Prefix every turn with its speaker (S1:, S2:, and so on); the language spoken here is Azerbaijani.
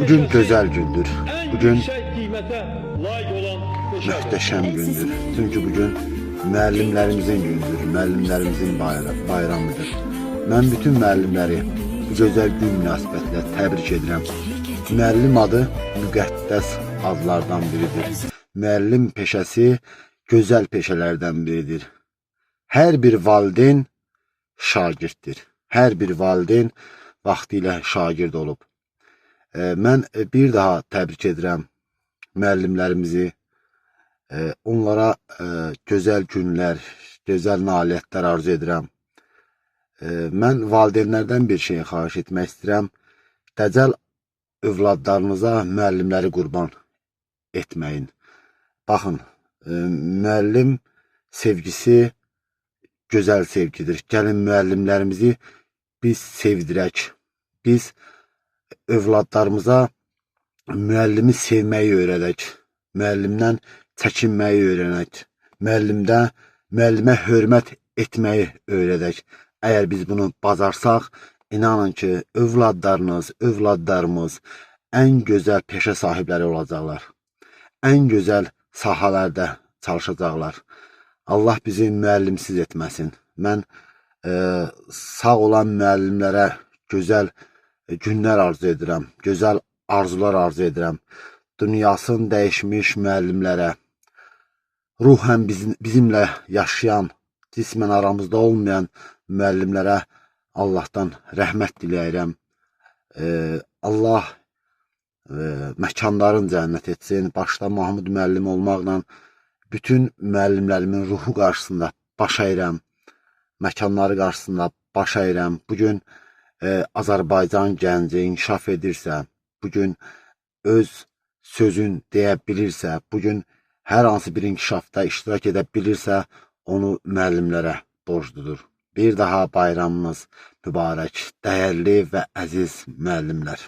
S1: Bugün güzel gündür. Bugün muhteşem gündür. Çünkü bugün müəllimlərimizin gündür. Müəllimlərimizin bayramıdır. Mən bütün müəllimləri bu gözəl gün münasibətilə təbrik edirəm. Müəllim adı müqəddəs adlardan biridir. Müəllim peşəsi gözəl peşələrdən biridir. Hər bir valideyn şagirddir. Hər bir valideyn vaxtilə şagird olub. Mən bir daha təbrik edirəm müəllimlərimizi. Onlara gözəl günlər, gözəl nailiyyətlər arzu edirəm. Mən valideynlərdən bir şey xahiş etmək istəyirəm. Dəcəl övladlarınıza müəllimləri qurban etməyin. Baxın, müəllim sevgisi gözəl sevgidir. Gəlin müəllimlərimizi biz sevdirək. Biz övladlarımıza müəllimi sevməyi öyrədək. Müəllimdən çəkinməyi öyrənək. Müəllimə hörmət etməyi öyrədək. Əgər biz bunu bacarsaq, inanın ki, övladlarımız ən gözəl peşə sahibləri olacaqlar. Ən gözəl sahalarda çalışacaqlar. Allah bizi müəllimsiz etməsin. Mən sağ olan müəllimlərə gözəl günlər arzu edirəm. Gözəl arzular arzu edirəm. Dünyasını dəyişmiş müəllimlərə, ruhən bizimlə yaşayan, cismən aramızda olmayan müəllimlərə Allahdan rəhmət diləyirəm. Allah məkanların cənnət etsin. Başda Mahmud müəllim olmaqla bütün müəllimlərimin ruhu qarşısında baş əyirəm. Məkanları qarşısında baş əyirəm. Bugün Azərbaycan gənci inkişaf edirsə, bugün öz sözün deyə bilirsə, bugün hər hansı bir inkişafda iştirak edə bilirsə, onu müəllimlərə borcludur. Bir daha bayramınız mübarək, dəyərli və əziz müəllimlər.